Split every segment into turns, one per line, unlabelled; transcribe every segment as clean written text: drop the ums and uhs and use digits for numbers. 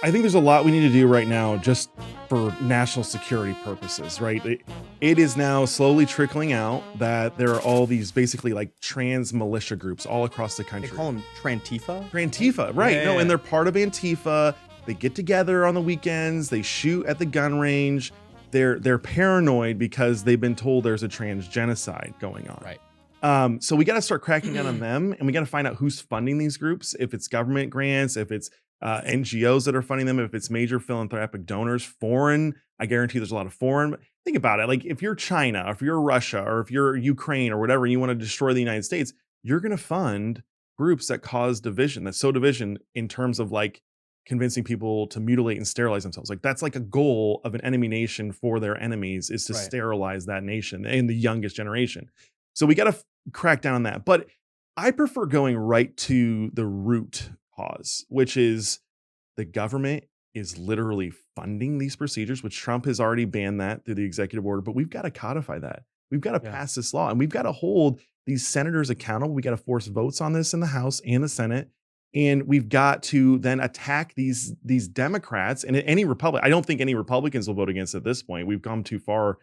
I think there's a lot we need to do right now just for national security purposes, right? It is now slowly trickling out that there are all these basically like trans militia groups all across the
They
country.
call them Trantifa?
Antifa, right?
Yeah,
No,
yeah.
and they're part of Antifa. They get together on the weekends. They shoot at the gun range. They're paranoid because they've been told there's a trans genocide going on.
Right.
So we got to start cracking down on them, and we got to find out who's funding these groups. If it's government grants, if it's NGOs that are funding them, if it's major philanthropic donors, foreign. I guarantee there's a lot of foreign. Think about it. Like if you're China, or if you're Russia, or if you're Ukraine, or whatever, and you want to destroy the United States, you're going to fund groups that cause division, that sow division in terms of like convincing people to mutilate and sterilize themselves. Like that's like a goal of an enemy nation for their enemies is to
Right.
sterilize that nation in the youngest generation. So we got to crack down on that. But I prefer going right to the root cause, which is the government is literally funding these procedures, which Trump has already banned that through the executive order. But we've got to codify that. We've got to
Yeah.
pass this law, and we've got to hold these senators accountable. We got to force votes on this in the House and the Senate. And we've got to then attack these Democrats and any Republican. I don't think any Republicans will vote against it at this point. We've come too far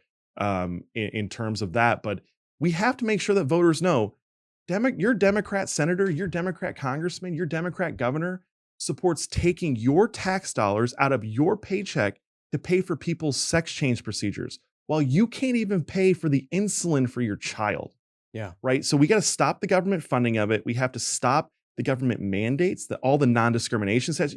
in terms of that. But we have to make sure that voters know your Democrat senator, your Democrat congressman, your Democrat governor supports taking your tax dollars out of your paycheck to pay for people's sex change procedures while you can't even pay for the insulin for your child.
Yeah.
Right. So we got to stop the government funding of it. We have to stop the government mandates, that all the non-discrimination says,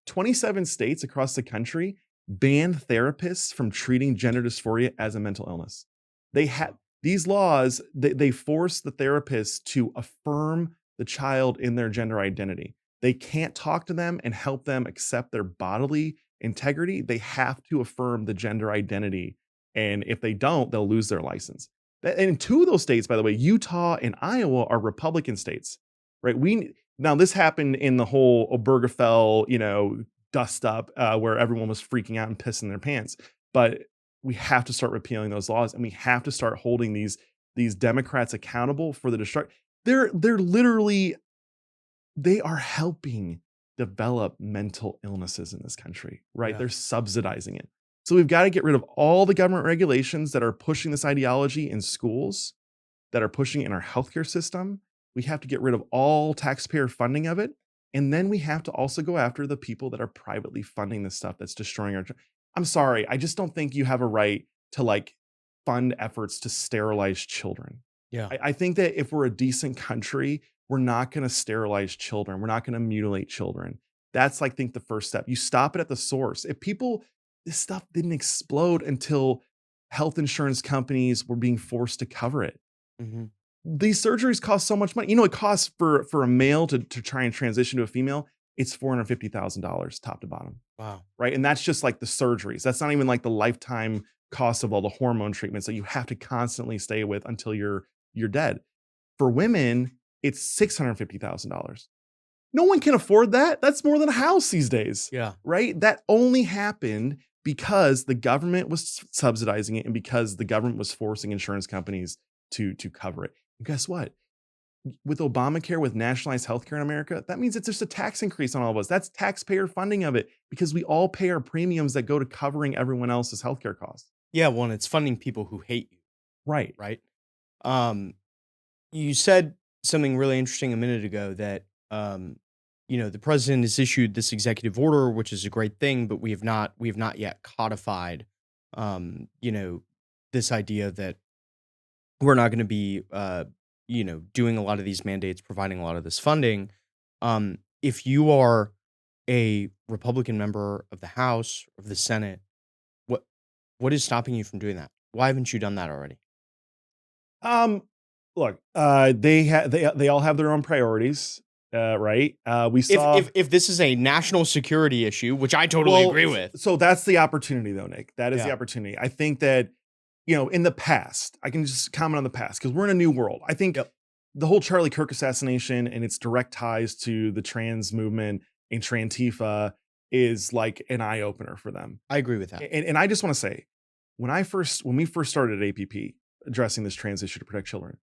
27 states across the country ban therapists from treating gender dysphoria as a mental illness. They have these laws, they force the therapists to affirm the child in their gender identity. They can't talk to them and help them accept their bodily integrity. They have to affirm the gender identity. And if they don't, they'll lose their license. And two of those states, by the way, Utah and Iowa, are Republican states, right? Now this happened in the whole Obergefell, dust up where everyone was freaking out and pissing their pants. But we have to start repealing those laws, and we have to start holding these Democrats accountable for the destruction. They're literally, they are helping develop mental illnesses in this country, right?
Yeah.
They're subsidizing it. So we've got to get rid of all the government regulations that are pushing this ideology in schools, that are pushing it in our healthcare system. We have to get rid of all taxpayer funding of it. And then we have to also go after the people that are privately funding this stuff that's destroying our. I'm sorry, I just don't think you have a right to like fund efforts to sterilize children.
Yeah.
I think that if we're a decent country, we're not going to sterilize children. We're not going to mutilate children. That's like, I think the first step. You stop it at the source. This stuff didn't explode until health insurance companies were being forced to cover it.
Mm-hmm.
These surgeries cost so much money. It costs for a male to try and transition to a female, it's $450,000 top to bottom.
Wow.
Right. And that's just like the surgeries. That's not even like the lifetime cost of all the hormone treatments that you have to constantly stay with until you're dead. For women, it's $650,000. No one can afford that. That's more than a house these days.
Yeah.
Right. That only happened because the government was subsidizing it and because the government was forcing insurance companies to cover it. And guess what? With Obamacare, with nationalized healthcare in America, that means it's just a tax increase on all of us. That's taxpayer funding of it because we all pay our premiums that go to covering everyone else's healthcare costs.
Yeah. Well, and it's funding people who hate you.
Right.
Right. You said something really interesting a minute ago that, the president has issued this executive order, which is a great thing, but we have not yet codified, this idea that we're not going to be, doing a lot of these mandates, providing a lot of this funding. If you are a Republican member of the House, of the Senate, what is stopping you from doing that? Why haven't you done that already?
Look, they all have their own priorities, right? We saw
If this is a national security issue, which I totally agree with.
So that's the opportunity, though, Nick. That is the
Yeah.
opportunity. I think that in the past, I can just comment on the past because we're in a new world. I think the whole Charlie Kirk assassination and its direct ties to the trans movement and Trantifa is like an eye opener for them.
I agree with that.
And I just want to say, when we first started at APP addressing this trans issue to protect children,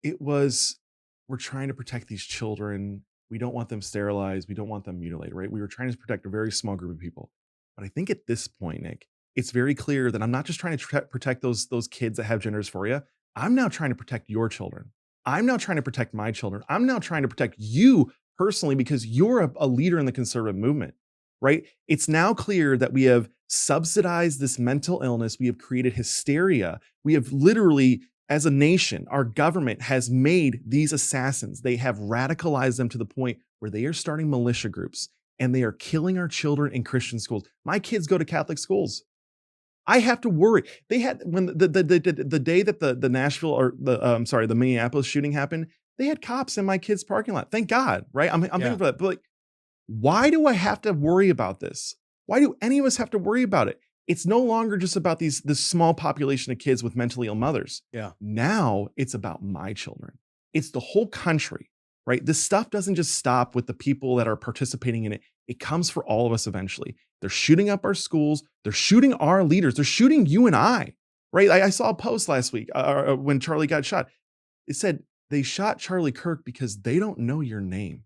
we're trying to protect these children. We don't want them sterilized. We don't want them mutilated, right? We were trying to protect a very small group of people. But I think at this point, Nick, it's very clear that I'm not just trying to protect those kids that have gender dysphoria. I'm now trying to protect your children. I'm now trying to protect my children. I'm now trying to protect you personally because you're a leader in the conservative movement, right? It's now clear that we have subsidized this mental illness. We have created hysteria. We have literally, as a nation, our government has made these assassins. They have radicalized them to the point where they are starting militia groups and they are killing our children in Christian schools. My kids go to Catholic schools. I have to worry. They had when the day that the Nashville or the Minneapolis shooting happened, they had cops in my kids' parking lot. Thank God, right? I'm thankful for that. But like, why do I have to worry about this? Why do any of us have to worry about it? It's no longer just about this small population of kids with mentally ill mothers.
Yeah.
Now it's about my children. It's the whole country, right? This stuff doesn't just stop with the people that are participating in it. It comes for all of us eventually. They're shooting up our schools. They're shooting our leaders. They're shooting you and I, right? I saw a post last week when Charlie got shot. It said they shot Charlie Kirk because they don't know your name.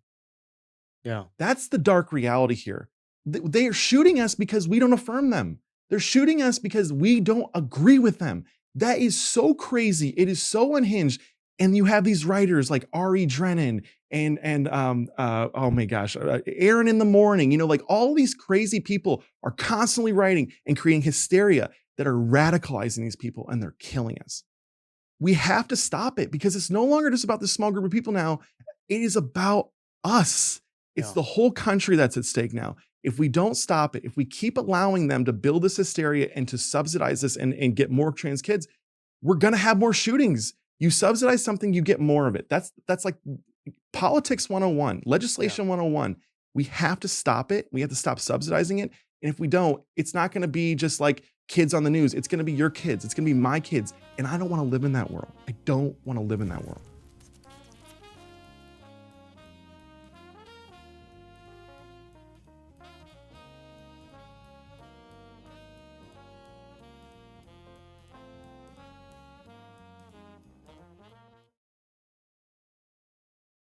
Yeah.
That's the dark reality here. They are shooting us because we don't affirm them. They're shooting us because we don't agree with them. That is so crazy. It is so unhinged. And you have these writers like Ari Drennan and oh my gosh, Aaron in the Morning, like all these crazy people are constantly writing and creating hysteria that are radicalizing these people and they're killing us. We have to stop it because it's no longer just about this small group of people now. It is about us. It's the whole country that's at stake now. If we don't stop it, if we keep allowing them to build this hysteria and to subsidize this and get more trans kids, we're going to have more shootings. You subsidize something, you get more of it. That's like politics 101, legislation 101. We have to stop it. We have to stop subsidizing it. And if we don't, it's not going to be just like kids on the news. It's going to be your kids. It's going to be my kids. And I don't want to live in that world. I don't want to live in that world.